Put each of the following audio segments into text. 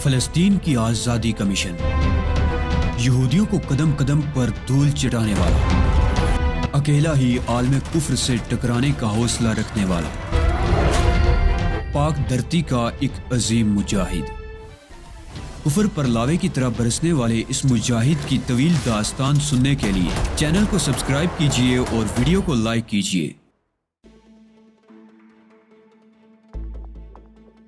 فلسطین کی آزادی کا مشن، یہودیوں کو قدم قدم پر دھول چٹانے والا، اکیلا ہی عالم کفر سے ٹکرانے کا حوصلہ رکھنے والا، پاک دھرتی کا ایک عظیم مجاہد، کفر پر لاوے کی طرح برسنے والے اس مجاہد کی طویل داستان سننے کے لیے چینل کو سبسکرائب کیجئے اور ویڈیو کو لائک کیجئے۔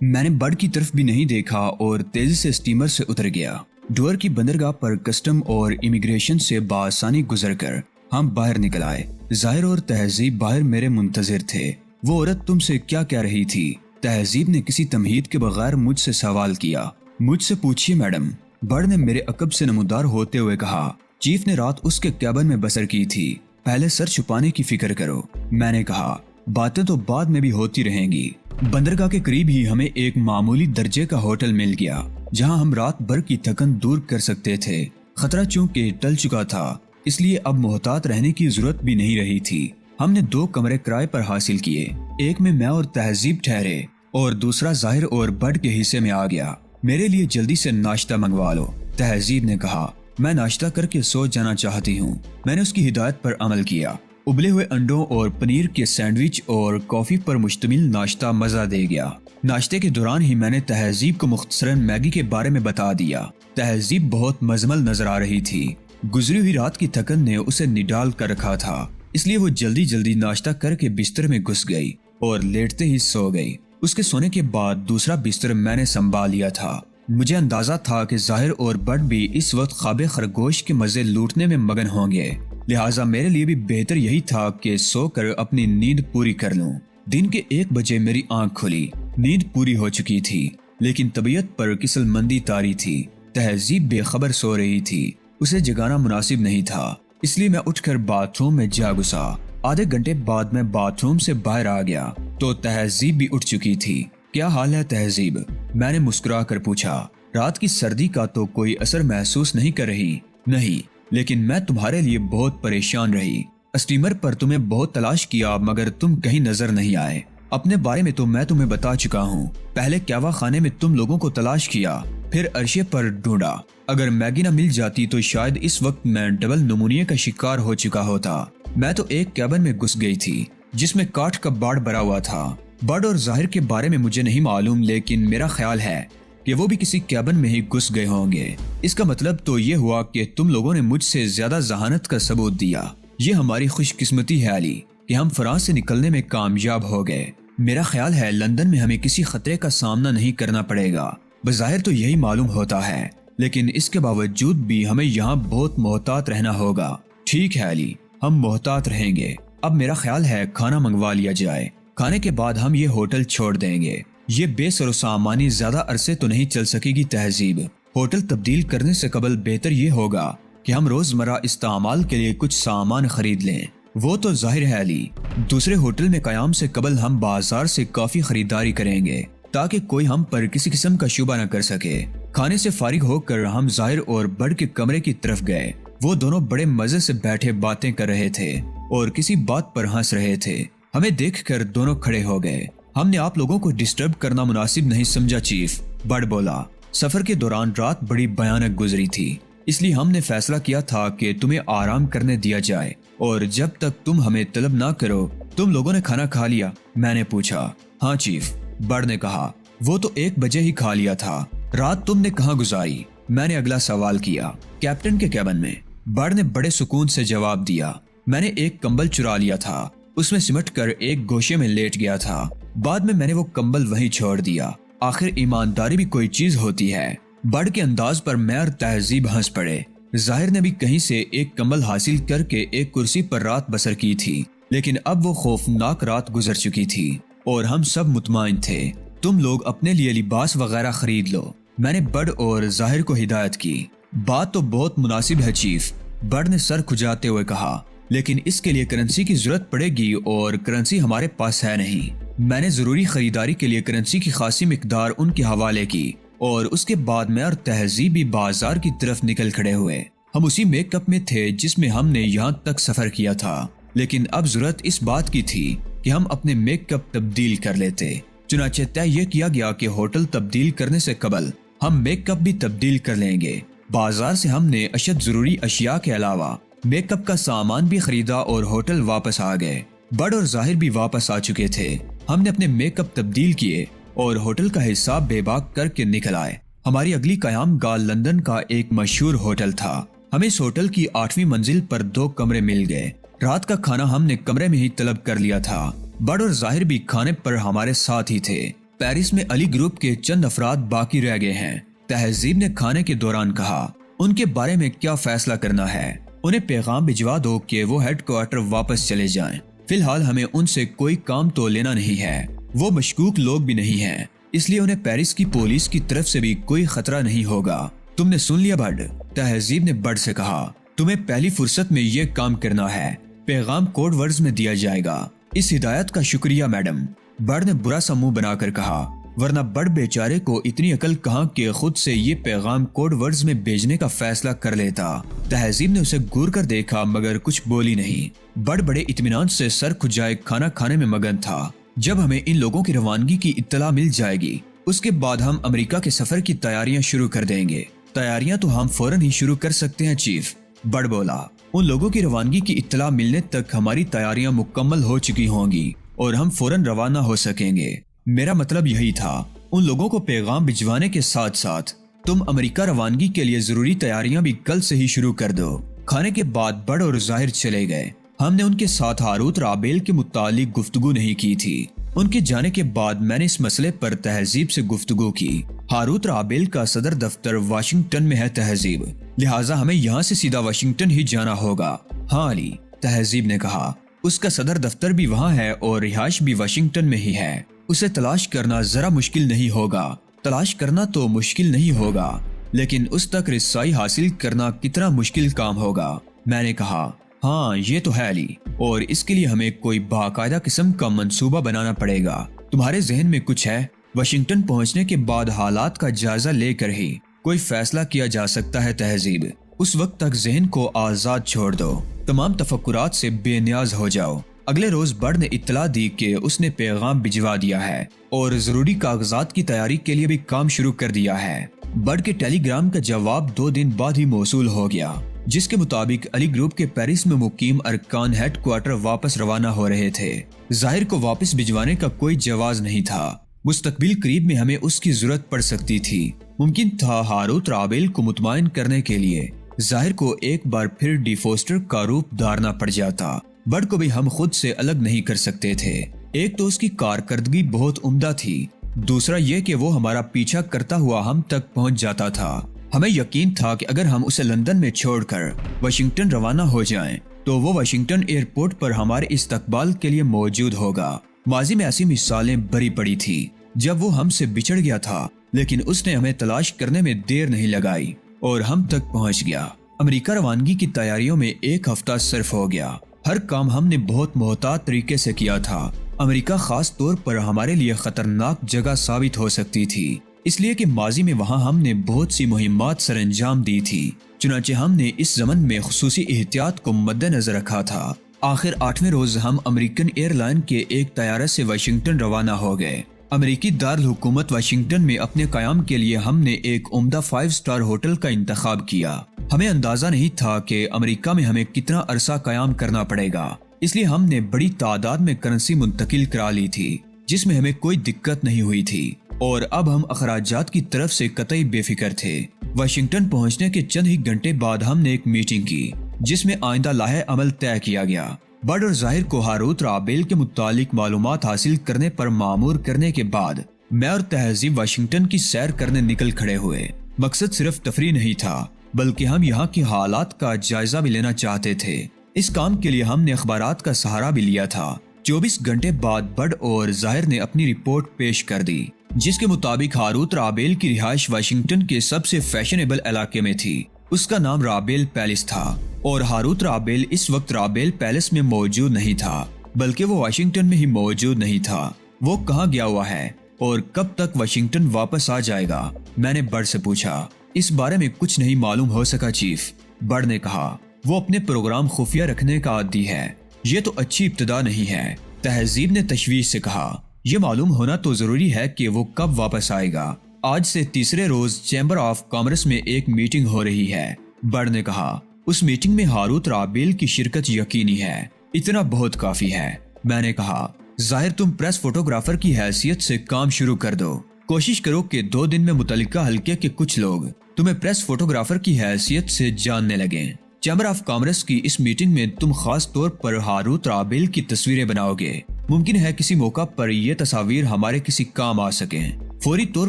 میں نے بڑ کی طرف بھی نہیں دیکھا اور تیزی سے اسٹیمر سے اتر گیا۔ ڈور کی بندرگاہ پر کسٹم اور امیگریشن سے بآسانی گزر کر ہم باہر نکل آئے۔ ظاہر اور تہذیب باہر میرے منتظر تھے۔ وہ عورت تم سے کیا کہہ رہی تھی؟ تہذیب نے کسی تمہید کے بغیر مجھ سے سوال کیا۔ مجھ سے پوچھیے میڈم، بڑ نے میرے عقب سے نمودار ہوتے ہوئے کہا۔ چیف نے رات اس کے کیبن میں بسر کی تھی، پہلے سر چھپانے کی فکر کرو۔ میں نے کہا، باتیں تو بعد میں بھی ہوتی رہیں گی۔ بندرگاہ کے قریب ہی ہمیں ایک معمولی درجے کا ہوٹل مل گیا جہاں ہم رات بھر کی تھکن دور کر سکتے تھے۔ خطرہ چونکہ ٹل چکا تھا اس لیے اب محتاط رہنے کی ضرورت بھی نہیں رہی تھی۔ ہم نے 2 کمرے کرائے پر حاصل کیے، ایک میں اور تہذیب ٹھہرے اور دوسرا ظاہر اور بڑ کے حصے میں آ گیا۔ میرے لیے جلدی سے ناشتہ منگوا لو، تہذیب نے کہا۔ میں ناشتہ کر کے سو جانا چاہتی ہوں۔ میں نے اس کی ہدایت پر عمل کیا۔ ابلے ہوئے انڈوں اور پنیر کے سینڈوچ اور کافی پر مشتمل ناشتہ مزہ دے گیا۔ ناشتے کے دوران ہی میں نے تہذیب کو مختصراً میگی کے بارے میں بتا دیا۔ تہذیب بہت مزمل نظر آ رہی تھی۔ گزری ہوئی رات کی تھکن نے اسے نڈال کر رکھا تھا، اس لیے وہ جلدی جلدی ناشتہ کر کے بستر میں گھس گئی اور لیٹتے ہی سو گئی۔ اس کے سونے کے بعد دوسرا بستر میں نے سنبھال لیا تھا۔ مجھے اندازہ تھا کہ ظاہر اور بڑ بھی اس وقت خواب خرگوش کے مزے لوٹنے میں مگن ہوں گے، لہٰذا میرے لیے بھی بہتر یہی تھا کہ سو کر اپنی نیند پوری کر لوں۔ دن کے 1 بجے میری آنکھ کھلی۔ نیند پوری ہو چکی تھی لیکن طبیعت پر کسل مندی طاری تھی۔ تہذیب بے خبر سو رہی تھی، اسے جگانا مناسب نہیں تھا، اس لیے میں اٹھ کر باتھ روم میں جا گھسا۔ آدھے گھنٹے بعد میں باتھ روم سے باہر آ گیا تو تہذیب بھی اٹھ چکی تھی۔ کیا حال ہے تہذیب؟ میں نے مسکرا کر پوچھا۔ رات کی سردی کا تو کوئی اثر محسوس نہیں کر رہی؟ نہیں، لیکن میں تمہارے لیے بہت پریشان رہی۔ اسٹیمر پر تمہیں بہت تلاش کیا مگر تم کہیں نظر نہیں آئے۔ اپنے بارے میں تو میں تمہیں بتا چکا ہوں۔ پہلے کیوا خانے میں تم لوگوں کو تلاش کیا، پھر عرشے پر ڈھونڈا۔ اگر میگی نہ مل جاتی تو شاید اس وقت میں ڈبل نمونیا کا شکار ہو چکا ہوتا۔ میں تو ایک کیبن میں گھس گئی تھی جس میں کاٹھ کا باڑ بھرا ہوا تھا۔ بڑ اور ظاہر کے بارے میں مجھے نہیں معلوم، لیکن میرا خیال ہے کہ وہ بھی کسی کیبن میں ہی گھس گئے ہوں گے۔ اس کا مطلب تو یہ ہوا کہ تم لوگوں نے مجھ سے زیادہ ذہانت کا ثبوت دیا۔ یہ ہماری خوش قسمتی ہے علی کہ ہم فرانس سے نکلنے میں کامیاب ہو گئے۔ میرا خیال ہے لندن میں ہمیں کسی خطرے کا سامنا نہیں کرنا پڑے گا۔ بظاہر تو یہی معلوم ہوتا ہے، لیکن اس کے باوجود بھی ہمیں یہاں بہت محتاط رہنا ہوگا۔ ٹھیک ہے علی، ہم محتاط رہیں گے۔ اب میرا خیال ہے کھانا منگوا لیا جائے۔ کھانے کے بعد ہم یہ ہوٹل چھوڑ دیں گے۔ یہ بے سر و سامانی زیادہ عرصے تو نہیں چل سکے گی تہذیب۔ ہوٹل تبدیل کرنے سے قبل بہتر یہ ہوگا کہ ہم روزمرہ استعمال کے لیے کچھ سامان خرید لیں۔ وہ تو ظاہر ہے علی، دوسرے ہوٹل میں قیام سے قبل ہم بازار سے کافی خریداری کریں گے تاکہ کوئی ہم پر کسی قسم کا شبہ نہ کر سکے۔ کھانے سے فارغ ہو کر ہم ظاہر اور بڑ کے کمرے کی طرف گئے۔ وہ دونوں بڑے مزے سے بیٹھے باتیں کر رہے تھے اور کسی بات پر ہنس رہے تھے۔ ہمیں دیکھ کر دونوں کھڑے ہو گئے۔ ہم نے آپ لوگوں کو ڈسٹرب کرنا مناسب نہیں سمجھا چیف، بڑ بولا۔ سفر کے دوران رات بڑی بھیانک گزری تھی، اس لیے ہم نے فیصلہ کیا تھا کہ تمہیں آرام کرنے دیا جائے اور جب تک تم ہمیں طلب نہ کرو۔ تم لوگوں نے کھانا کھا لیا؟ میں نے پوچھا۔ ہاں چیف، بڑ نے کہا۔ وہ تو 1 بجے ہی کھا لیا تھا۔ رات تم نے کہاں گزاری؟ میں نے اگلا سوال کیا۔ کیپٹن کے کیبن میں، بڑ نے بڑے سکون سے جواب دیا۔ میں نے ایک کمبل چرا لیا تھا، اس میں سمٹ کر ایک گوشے میں لیٹ گیا تھا۔ بعد میں نے وہ کمبل وہیں چھوڑ دیا۔ آخر ایمانداری بھی کوئی چیز ہوتی ہے۔ بڑ کے انداز پر میں اور تہذیب ہنس پڑے۔ ظاہر نے بھی کہیں سے ایک کمبل حاصل کر کے ایک کرسی پر رات بسر کی تھی، لیکن اب وہ خوفناک رات گزر چکی تھی اور ہم سب مطمئن تھے۔ تم لوگ اپنے لیے لباس وغیرہ خرید لو، میں نے بڑ اور ظاہر کو ہدایت کی۔ بات تو بہت مناسب ہے چیف، بڑ نے سر کھجاتے ہوئے کہا، لیکن اس کے لیے کرنسی کی ضرورت پڑے گی اور کرنسی ہمارے پاس ہے نہیں۔ میں نے ضروری خریداری کے لیے کرنسی کی خاصی مقدار ان کے حوالے کی اور اس کے بعد میں اور تہذیب بھی بازار کی طرف نکل کھڑے ہوئے۔ ہم اسی میک اپ میں تھے جس میں ہم نے یہاں تک سفر کیا تھا، لیکن اب ضرورت اس بات کی تھی کہ ہم اپنے میک اپ تبدیل کر لیتے۔ چنانچہ طے یہ کیا گیا کہ ہوٹل تبدیل کرنے سے قبل ہم میک اپ بھی تبدیل کر لیں گے۔ بازار سے ہم نے اشد ضروری اشیاء کے علاوہ میک اپ کا سامان بھی خریدا اور ہوٹل واپس آ گئے۔ بڑ اور ظاہر بھی واپس آ چکے تھے۔ ہم نے اپنے میک اپ تبدیل کیے اور ہوٹل کا حساب بے باک کر کے نکل آئے۔ ہماری اگلی قیام گاہ لندن کا ایک مشہور ہوٹل تھا۔ ہمیں اس ہوٹل کی 8ویں منزل پر 2 کمرے مل گئے۔ رات کا کھانا ہم نے کمرے میں ہی طلب کر لیا تھا۔ بڑ اور ظاہر بھی کھانے پر ہمارے ساتھ ہی تھے۔ پیرس میں علی گروپ کے چند افراد باقی رہ گئے ہیں۔ تہذیب نے کھانے کے دوران کہا، ان کے بارے میں کیا فیصلہ کرنا ہے؟ انہیں پیغام بھجوا دو کہ وہ ہیڈ کوارٹر واپس چلے جائیں۔ فی الحال ہمیں ان سے کوئی کام تو لینا نہیں ہے۔ وہ مشکوک لوگ بھی نہیں ہیں، اس لیے انہیں پیرس کی پولیس کی طرف سے بھی کوئی خطرہ نہیں ہوگا۔ تم نے سن لیا بڈ؟ تہذیب نے بڈ سے کہا، تمہیں پہلی فرصت میں یہ کام کرنا ہے۔ پیغام کوڈ ورڈز میں دیا جائے گا۔ اس ہدایت کا شکریہ میڈم، بڈ نے برا سا منہ بنا کر کہا، ورنہ بڈ بیچارے کو اتنی عقل کہاں کہ خود سے یہ پیغام کوڈ ورڈز میں بھیجنے کا فیصلہ کر لیتا۔ تہذیب نے اسے گور کر دیکھا مگر کچھ بولی نہیں۔ بڈ بڑے اطمینان سے سر کھجائے کھانا کھانے میں مگن تھا۔ جب ہمیں ان لوگوں کی روانگی کی اطلاع مل جائے گی، اس کے بعد ہم امریکہ کے سفر کی تیاریاں شروع کر دیں گے۔ تیاریاں تو ہم فوراً ہی شروع کر سکتے ہیں چیف، بڈ بولا۔ ان لوگوں کی روانگی کی اطلاع ملنے تک ہماری تیاریاں مکمل ہو چکی ہوں گی اور ہم فوراً روانہ ہو سکیں گے۔ میرا مطلب یہی تھا، ان لوگوں کو پیغام بھجوانے کے ساتھ ساتھ تم امریکہ روانگی کے لیے ضروری تیاریاں بھی کل سے ہی شروع کر دو۔ کھانے کے بعد بڈ اور ظاہر چلے گئے۔ ہم نے ان کے ساتھ ہاروت رابیل کے متعلق گفتگو نہیں کی تھی۔ ان کے جانے کے بعد میں نے اس مسئلے پر تہذیب سے گفتگو کی۔ ہاروت رابیل کا صدر دفتر واشنگٹن میں ہے تہذیب، لہٰذا ہمیں یہاں سے سیدھا واشنگٹن ہی جانا ہوگا۔ ہاں علی، تہذیب نے کہا، اس کا صدر دفتر بھی وہاں ہے اور رہائش بھی واشنگٹن میں ہی ہے۔ اسے تلاش کرنا ذرا مشکل نہیں ہوگا۔ تلاش کرنا تو مشکل نہیں ہوگا، لیکن اس تک رسائی حاصل کرنا کتنا مشکل کام ہوگا۔ میں نے کہا، ہاں یہ تو ہے علی، اور اس کے لیے ہمیں کوئی باقاعدہ قسم کا منصوبہ بنانا پڑے گا۔ تمہارے ذہن میں کچھ ہے؟ واشنگٹن پہنچنے کے بعد حالات کا جائزہ لے کر ہی کوئی فیصلہ کیا جا سکتا ہے تہذیب۔ اس وقت تک ذہن کو آزاد چھوڑ دو، تمام تفکرات سے بے نیاز ہو جاؤ۔ اگلے روز بڈ نے اطلاع دی کہ اس نے پیغام بھجوا دیا ہے اور ضروری کاغذات کی تیاری کے لیے بھی کام شروع کر دیا ہے۔ بڈ کے ٹیلی گرام کا جواب 2 دن بعد ہی موصول ہو گیا، جس کے مطابق علی گروپ کے پیرس میں مقیم ارکان ہیڈ کوارٹر واپس روانہ ہو رہے تھے۔ ظاہر کو واپس بھجوانے کا کوئی جواز نہیں تھا۔ مستقبل قریب میں ہمیں اس کی ضرورت پڑ سکتی تھی۔ ممکن تھا ہاروت رابیل کو مطمئن کرنے کے لیے ظاہر کو ایک بار پھر ڈی فوسٹر کا روپ دھارنا پڑ جاتا۔ بڈ کو بھی ہم خود سے الگ نہیں کر سکتے تھے۔ ایک تو اس کی کارکردگی بہت عمدہ تھی، دوسرا یہ کہ وہ ہمارا پیچھا کرتا ہوا ہم تک پہنچ جاتا تھا۔ ہمیں یقین تھا کہ اگر ہم اسے لندن میں چھوڑ کر واشنگٹن روانہ ہو جائیں تو وہ واشنگٹن ایئرپورٹ پر ہمارے استقبال کے لیے موجود ہوگا۔ ماضی میں ایسی مثالیں بھری پڑی تھی جب وہ ہم سے بچھڑ گیا تھا، لیکن اس نے ہمیں تلاش کرنے میں دیر نہیں لگائی اور ہم تک پہنچ گیا۔ امریکہ روانگی کی تیاریوں میں 1 ہفتہ صرف ہو گیا۔ ہر کام ہم نے بہت محتاط طریقے سے کیا تھا۔ امریکہ خاص طور پر ہمارے لیے خطرناک جگہ ثابت ہو سکتی تھی، اس لیے کہ ماضی میں وہاں ہم نے بہت سی مہمات سر انجام دی تھی۔ چنانچہ ہم نے اس زمن میں خصوصی احتیاط کو مد نظر رکھا تھا۔ آخر 8ویں روز ہم امریکن ایئر لائن کے ایک طیارے سے واشنگٹن روانہ ہو گئے۔ امریکی دارالحکومت واشنگٹن میں اپنے قیام کے لیے ہم نے ایک عمدہ 5 اسٹار ہوٹل کا انتخاب کیا۔ ہمیں اندازہ نہیں تھا کہ امریکہ میں ہمیں کتنا عرصہ قیام کرنا پڑے گا، اس لیے ہم نے بڑی تعداد میں کرنسی منتقل کرا لی تھی، جس میں ہمیں کوئی دقت نہیں ہوئی تھی، اور اب ہم اخراجات کی طرف سے قطعی بے فکر تھے۔ واشنگٹن پہنچنے کے چند ہی گھنٹے بعد ہم نے ایک میٹنگ کی جس میں آئندہ لائحہ عمل طے کیا گیا۔ بڈ اور ظاہر کو ہاروت رابیل کے متعلق معلومات حاصل کرنے پر مامور کرنے کے بعد میں اور تہذیب واشنگٹن کی سیر کرنے نکل کھڑے ہوئے۔ مقصد صرف تفریح نہیں تھا، بلکہ ہم یہاں کے حالات کا جائزہ بھی لینا چاہتے تھے۔ اس کام کے لیے ہم نے اخبارات کا سہارا بھی لیا تھا۔ 24 گھنٹے بعد بڈ اور ظاہر نے اپنی رپورٹ پیش کر دی، جس کے مطابق ہاروت رابیل کی رہائش واشنگٹن کے سب سے فیشنیبل علاقے میں تھی۔ اس کا نام رابیل پیلس تھا، اور ہاروت رابیل اس وقت رابیل پیلس میں موجود نہیں تھا، بلکہ وہ واشنگٹن میں ہی موجود نہیں تھا۔ وہ کہاں گیا ہوا ہے اور کب تک واشنگٹن واپس آ جائے گا؟ میں نے بڈ سے پوچھا۔ اس بارے میں کچھ نہیں معلوم ہو سکا چیف، بڈ نے کہا۔ وہ اپنے پروگرام خفیہ رکھنے کا عادی ہے۔ یہ تو اچھی ابتدا نہیں ہے، تہذیب نے تشویش سے کہا۔ یہ معلوم ہونا تو ضروری ہے کہ وہ کب واپس آئے گا۔ آج سے تیسرے روز چیمبر آف کامرس میں ایک میٹنگ ہو رہی ہے۔ برڈ نے کہا، اس میٹنگ میں ہاروت رابیل کی شرکت یقینی ہے، اتنا بہت کافی ہے۔ میں نے کہا، ظاہر تم پریس فوٹوگرافر کی حیثیت سے کام شروع کر دو، کوشش کرو کہ 2 دن میں متعلقہ حلقے کے کچھ لوگ تمہیں پریس فوٹوگرافر کی حیثیت سے جاننے لگیں۔ چیمبر آف کامرس کی اس میٹنگ میں تم خاص طور پر ہاروت رابیل کی تصویریں بناؤ گے۔ ممکن ہے کسی موقع پر یہ تصاویر ہمارے کسی کام آ سکیں، فوری طور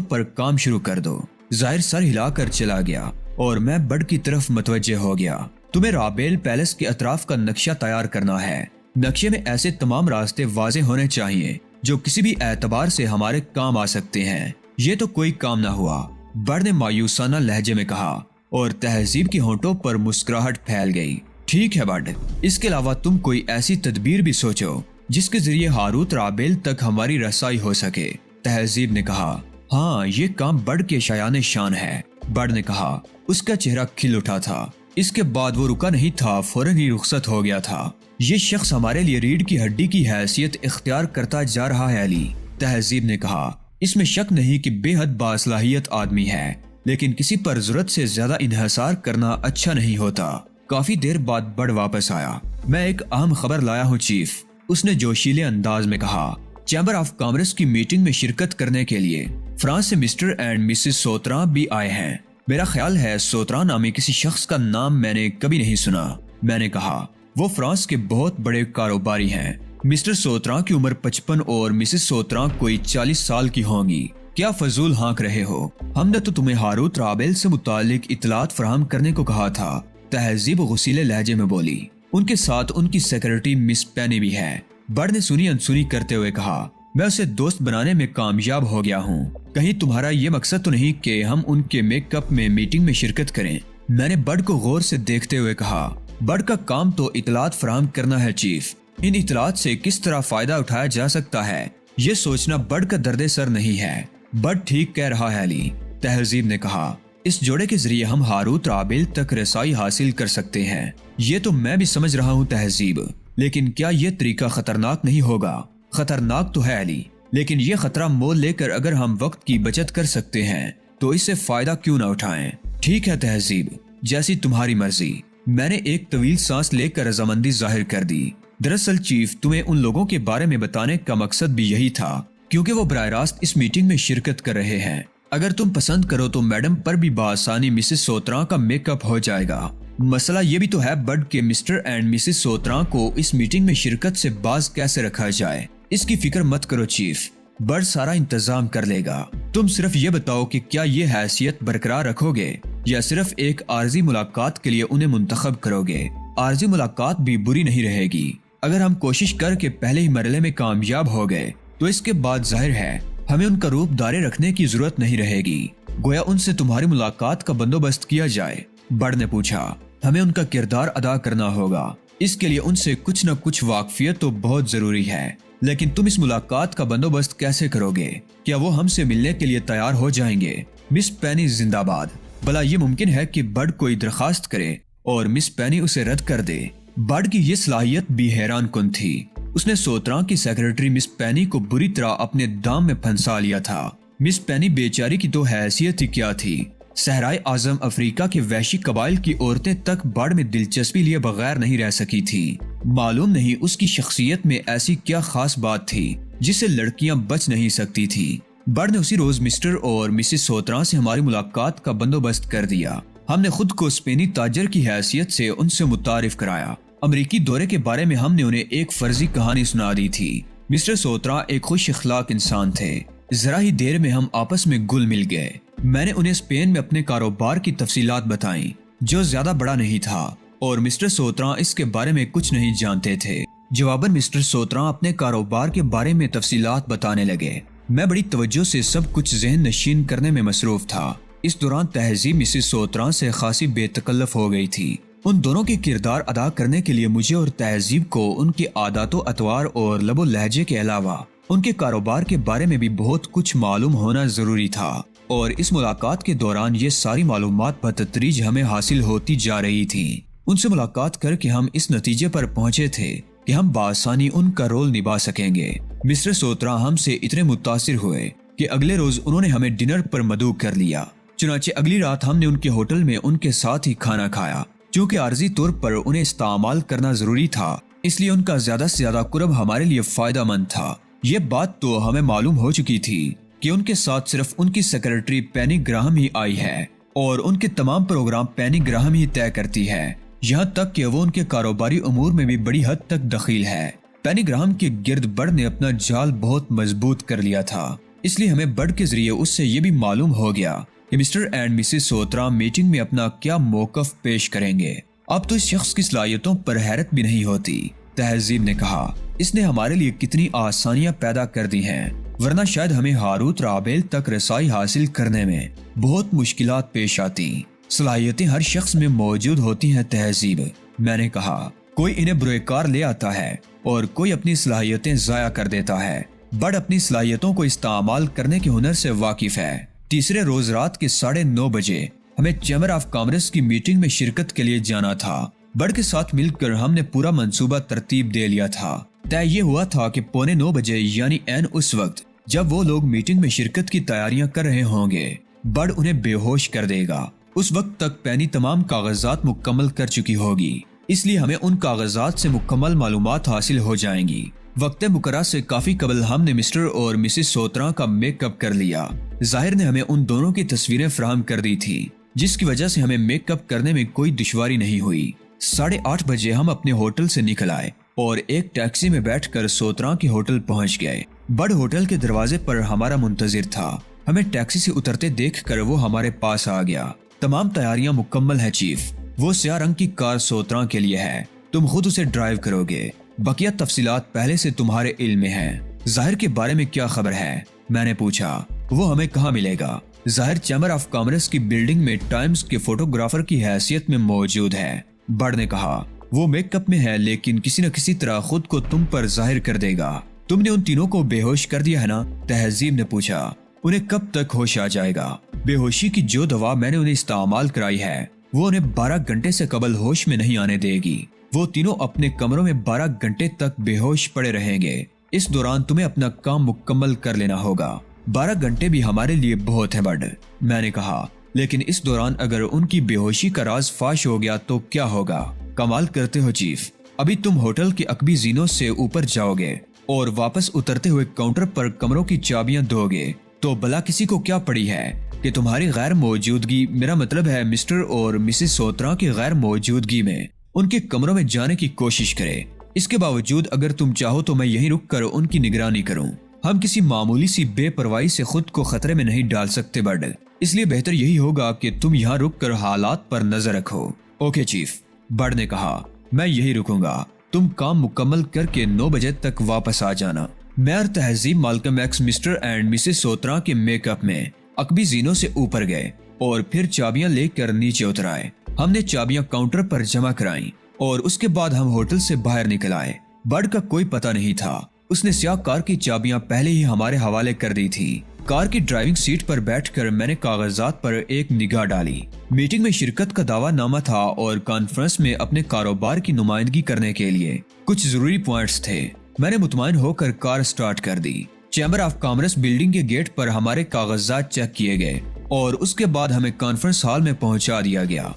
پر کام شروع کر دو۔ ظاہر سر ہلا کر چلا گیا اور میں برڈ کی طرف متوجہ ہو گیا۔ تمہیں رابیل پیلس کے اطراف کا نقشہ تیار کرنا ہے۔ نقشے میں ایسے تمام راستے واضح ہونے چاہیے جو کسی بھی اعتبار سے ہمارے کام آ سکتے ہیں۔ یہ تو کوئی کام نہ ہوا، برڈ نے مایوسانہ لہجے میں کہا، اور تہذیب کی ہونٹوں پر مسکراہٹ پھیل گئی۔ ٹھیک ہے برڈ، اس کے علاوہ تم کوئی ایسی تدبیر بھی سوچو جس کے ذریعے ہاروت رابیل تک ہماری رسائی ہو سکے۔ تہذیب نے کہا، ہاں یہ کام برڈ کے شایان شان ہے۔ برڈ نے کہا، اس کا چہرہ کھل اٹھا تھا۔ اس کے بعد وہ رکا نہیں تھا، فوراً ہی رخصت ہو گیا تھا۔ یہ شخص ہمارے لیے ریڑھ کی ہڈی کی حیثیت اختیار کرتا جا رہا ہے علی، تہذیب نے کہا۔ اس میں شک نہیں کہ بے حد باصلاحیت آدمی ہے، لیکن کسی پر ضرورت سے زیادہ انحصار کرنا اچھا نہیں ہوتا۔ کافی دیر بعد برڈ واپس آیا۔ میں ایک اہم خبر لایا ہوں چیف، اس نے جوشیلے انداز میں کہا۔ چیمبر آف کامرس کی میٹنگ میں شرکت کرنے کے لیے فرانس سے مسٹر اینڈ مسز سوتراں بھی آئے ہیں۔ میرا خیال ہے سوتراں نامی کسی شخص کا نام میں نے کبھی نہیں سنا۔ میں نے کہا، وہ فرانس کے بہت بڑے کاروباری ہیں۔ مسٹر سوتراں کی عمر 55 اور مسز سوتراں کوئی 40 سال کی ہوں گی۔ کیا فضول ہانک رہے ہو؟ ہم نے تو تمہیں ہاروت رابیل سے متعلق اطلاعات فراہم کرنے کو کہا تھا، تہذیب غصیلے لہجے میں بولی۔ ان کے ساتھ ان کی سیکرٹری مس پینی بھی ہے۔ برڈ نے سنی انسنی کرتے ہوئے کہا، میں اسے دوست بنانے میں کامیاب ہو گیا ہوں۔ کہیں تمہارا یہ مقصد تو نہیں کہ ہم ان کے میک اپ میں میٹنگ میں شرکت کریں؟ میں نے برڈ کو غور سے دیکھتے ہوئے کہا، برڈ کا کام تو اطلاعات فراہم کرنا ہے چیف۔ ان اطلاعات سے کس طرح فائدہ اٹھایا جا سکتا ہے یہ سوچنا برڈ کا درد سر نہیں ہے۔ برڈ ٹھیک کہہ رہا ہے علی، تہذیب نے کہا۔ اس جوڑے کے ذریعے ہم ہاروت رابیل تک رسائی حاصل کر سکتے ہیں۔ یہ تو میں بھی سمجھ رہا ہوں تہذیب، لیکن کیا یہ طریقہ خطرناک نہیں ہوگا؟ خطرناک تو ہے علی، لیکن یہ خطرہ مول لے کر اگر ہم وقت کی بچت کر سکتے ہیں تو اس سے فائدہ کیوں نہ اٹھائیں؟ ٹھیک ہے تہذیب، جیسی تمہاری مرضی۔ میں نے ایک طویل سانس لے کر رضامندی ظاہر کر دی۔ دراصل چیف، تمہیں ان لوگوں کے بارے میں بتانے کا مقصد بھی یہی تھا، کیونکہ وہ براہ راست اس میٹنگ میں شرکت کر رہے ہیں۔ اگر تم پسند کرو تو میڈم پر بھی بآسانی مسز سوتراں کا میک اپ ہو جائے گا۔ مسئلہ یہ بھی تو ہے برڈ کے مسٹر اینڈ مسز سوتراں کو اس میٹنگ میں شرکت سے باز کیسے رکھا جائے۔ اس کی فکر مت کرو چیف، برڈ سارا انتظام کر لے گا۔ تم صرف یہ بتاؤ کہ کیا یہ حیثیت برقرار رکھو گے یا صرف ایک عارضی ملاقات کے لیے انہیں منتخب کرو گے؟ عارضی ملاقات بھی بری نہیں رہے گی۔ اگر ہم کوشش کر کے پہلے ہی مرحلے میں کامیاب ہو گئے تو اس کے بعد ظاہر ہے ہمیں ان کا روپ دارے رکھنے کی ضرورت نہیں رہے گی۔ گویا ان سے تمہاری ملاقات کا بندوبست کیا جائے؟ برڈ نے پوچھا۔ ہمیں ان کا کردار ادا کرنا ہوگا، اس کے لیے ان سے کچھ نہ کچھ واقفیت تو بہت ضروری ہے۔ لیکن تم اس ملاقات کا بندوبست کیسے کرو گے؟ کیا وہ ہم سے ملنے کے لیے تیار ہو جائیں گے؟ مس پینی زندہ باد۔ بھلا یہ ممکن ہے کہ برڈ کوئی درخواست کرے اور مس پینی اسے رد کر دے؟ برڈ کی یہ صلاحیت بھی حیران کن تھی۔ اس نے سوتراں کی سیکرٹری مس پینی کو بری طرح اپنے دام میں پھنسا لیا تھا۔ مس پینی بیچاری کی تو حیثیت ہی کیا تھی، صحرائے اعظم افریقہ کے وحشی قبائل کی عورتیں تک باڑ میں دلچسپی لیے بغیر نہیں رہ سکی تھی۔ معلوم نہیں اس کی شخصیت میں ایسی کیا خاص بات تھی جس سے لڑکیاں بچ نہیں سکتی تھی۔ برڈ نے اسی روز مسٹر اور مسز سوتراں سے ہماری ملاقات کا بندوبست کر دیا۔ ہم نے خود کو اسپینی تاجر کی حیثیت سے ان سے متعارف کرایا۔ امریکی دورے کے بارے میں ہم نے انہیں ایک فرضی کہانی سنا دی تھی۔ مسٹر سوتراں ایک خوش اخلاق انسان تھے۔ ذرا ہی دیر میں ہم آپس میں گل مل گئے۔ میں نے انہیں اسپین میں اپنے کاروبار کی تفصیلات بتائیں جو زیادہ بڑا نہیں تھا، اور مسٹر سوتراں اس کے بارے میں کچھ نہیں جانتے تھے۔ جواباً مسٹر سوتراں اپنے کاروبار کے بارے میں تفصیلات بتانے لگے۔ میں بڑی توجہ سے سب کچھ ذہن نشین کرنے میں مصروف تھا۔ اس دوران تہذیب مسز سوتراں سے خاصی بے تکلف ہو گئی تھی۔ ان دونوں کے کردار ادا کرنے کے لیے مجھے اور تہذیب کو ان کے عادات و اطوار اور لب و لہجے کے علاوہ ان کے کاروبار کے بارے میں بھی بہت کچھ معلوم ہونا ضروری تھا، اور اس ملاقات کے دوران یہ ساری معلومات بتدریج ہمیں حاصل ہوتی جا رہی تھیں۔ ان سے ملاقات کر کے ہم اس نتیجے پر پہنچے تھے کہ ہم بآسانی ان کا رول نبھا سکیں گے۔ مسٹر سوتراں ہم سے اتنے متاثر ہوئے کہ اگلے روز انہوں نے ہمیں ڈنر پر مدعو کر لیا۔ چنانچہ اگلی رات ہم نے ان کے ہوٹل میں ان کے ساتھ ہی کھانا کھایا۔ چونکہ عارضی طور پر انہیں استعمال کرنا ضروری تھا، اس لیے ان کا زیادہ سے زیادہ قرب ہمارے لیے فائدہ مند تھا۔ یہ بات تو ہمیں معلوم ہو چکی تھی کہ ان کے ساتھ صرف ان کی سیکرٹری پینی گراہم ہی آئی ہے اور ان کے تمام پروگرام پینی گراہم ہی طے کرتی ہے، یہاں تک کہ وہ ان کے کاروباری امور میں بھی بڑی حد تک دخیل ہے۔ پینی گراہم کے گرد برڈ نے اپنا جال بہت مضبوط کر لیا تھا، اس لیے ہمیں برڈ کے ذریعے اس سے یہ بھی معلوم ہو گیا کہ mister and Mrs Sutra meeting میں اپنا کیا موقف پیش کریں گے۔ اب تو اس شخص کی صلاحیتوں پر حیرت بھی نہیں ہوتی، تہذیب نے کہا۔ اس نے ہمارے لیے کتنی آسانیاں پیدا کر دی ہیں، ورنہ شاید ہمیں ہاروت رابیل تک رسائی حاصل کرنے میں بہت مشکلات پیش آتی۔ صلاحیتیں ہر شخص میں موجود ہوتی ہیں تہذیب، میں نے کہا۔ کوئی انہیں بروئے کار لے آتا ہے اور کوئی اپنی صلاحیتیں ضائع کر دیتا ہے۔ بڑ اپنی صلاحیتوں کو استعمال کرنے کے ہنر سے واقف ہے۔ تیسرے روز رات کے 9:30 بجے ہمیں چیمبر آف کامرس کی میٹنگ میں شرکت کے لیے جانا تھا۔ بڑ کے ساتھ مل کر ہم نے پورا منصوبہ ترتیب دے لیا تھا۔ طے یہ ہوا تھا کہ 9:15 بجے یعنی عین اس وقت جب وہ لوگ میٹنگ میں شرکت کی تیاریاں کر رہے ہوں گے، بڑ انہیں بے ہوش کر دے گا۔ اس وقت تک پینی تمام کاغذات مکمل کر چکی ہوگی، اس لیے ہمیں ان کاغذات سے مکمل معلومات حاصل ہو جائیں گی۔ وقت مقررہ سے کافی قبل ہم نے مسٹر اور مسز سوترا کا میک اپ کر لیا۔ ظاہر نے ہمیں ان دونوں کی تصویریں فراہم کر دی تھی، جس کی وجہ سے ہمیں میک اپ کرنے میں کوئی دشواری نہیں ہوئی۔ 8:30 بجے ہم اپنے ہوٹل سے نکل آئے اور ایک ٹیکسی میں بیٹھ کر سوترا کے ہوٹل پہنچ گئے۔ بڑ ہوٹل کے دروازے پر ہمارا منتظر تھا۔ ہمیں ٹیکسی سے اترتے دیکھ کر وہ ہمارے پاس آ گیا۔ تمام تیاریاں مکمل ہیں چیف، وہ سیاہ رنگ کی کار سوترا کے لیے ہے، تم خود اسے ڈرائیو کرو گے، بقیہ تفصیلات پہلے سے تمہارے علم میں ہیں۔ ظاہر کے بارے میں کیا خبر ہے؟ میں نے پوچھا۔ وہ ہمیں کہاں ملے گا؟ ظاہر چیمبر آف کامرس کی بلڈنگ میں ٹائمز کے فوٹوگرافر کی حیثیت میں موجود ہے، بڑ نے کہا۔ وہ میک اپ میں ہے لیکن کسی نہ کسی طرح خود کو تم پر ظاہر کر دے گا۔ تم نے ان تینوں کو بے ہوش کر دیا ہے نا؟ تہذیب نے پوچھا۔ انہیں کب تک ہوش آ جائے گا؟ بے ہوشی کی جو دوا میں نے انہیں استعمال کرائی ہے وہ انہیں 12 گھنٹے سے قبل ہوش میں نہیں آنے دے گی۔ وہ تینوں اپنے کمروں میں 12 گھنٹے تک بے ہوش پڑے رہیں گے۔ اس دوران تمہیں اپنا کام مکمل کر لینا ہوگا۔ 12 گھنٹے بھی ہمارے لیے بہت ہے بڑ، میں نے کہا، لیکن اس دوران اگر ان کی بے ہوشی کا راز فاش ہو گیا تو کیا ہوگا؟ کمال کرتے ہو چیف۔ ابھی تم ہوٹل کے عقبی زینوں سے اوپر جاؤ گے اور واپس اترتے ہوئے کاؤنٹر پر کمروں کی چابیاں دو گے تو بلا کسی کو کیا پڑی ہے کہ تمہاری غیر موجودگی، میرا مطلب ہے مسٹر اور مسز سوترا کی غیر موجودگی میں ان کے کمروں میں جانے کی کوشش کرے۔ اس کے باوجود اگر تم چاہو تو میں یہیں رک کر ان کی نگرانی کروں۔ ہم کسی معمولی سی بے پرواہی سے خود کو خطرے میں نہیں ڈال سکتے بڈ، اس لیے بہتر یہی ہوگا کہ تم یہاں رک کر حالات پر نظر رکھو۔ اوکے چیف، بڈ نے کہا، میں یہی رکوں گا۔ تم کام مکمل کر کے 9 بجے تک واپس آ جانا۔ میں اور تہذیب مالکم x mister and Mrs Sutra کے میک اپ میں عقبی زینوں سے اوپر گئے اور پھر چابیاں لے کر نیچے اتر آئے۔ ہم نے چابیاں کاؤنٹر پر جمع کرائیں اور اس کے بعد ہم ہوٹل سے باہر نکل آئے۔ بڈ کا کوئی پتہ نہیں تھا، اس نے سیاہ کار کی چابیاں پہلے ہی ہمارے حوالے کر دی تھی۔ کار کی ڈرائیونگ سیٹ پر بیٹھ کر میں نے کاغذات پر ایک نگاہ ڈالی۔ میٹنگ میں شرکت کا دعویٰ نامہ تھا اور کانفرنس میں اپنے کاروبار کی نمائندگی کرنے کے لیے کچھ ضروری پوائنٹس تھے۔ میں نے مطمئن ہو کر کار سٹارٹ کر دی۔ چیمبر آف کامرس بلڈنگ کے گیٹ پر ہمارے کاغذات چیک کیے گئے اور اس کے بعد ہمیں کانفرنس ہال میں پہنچا دیا گیا۔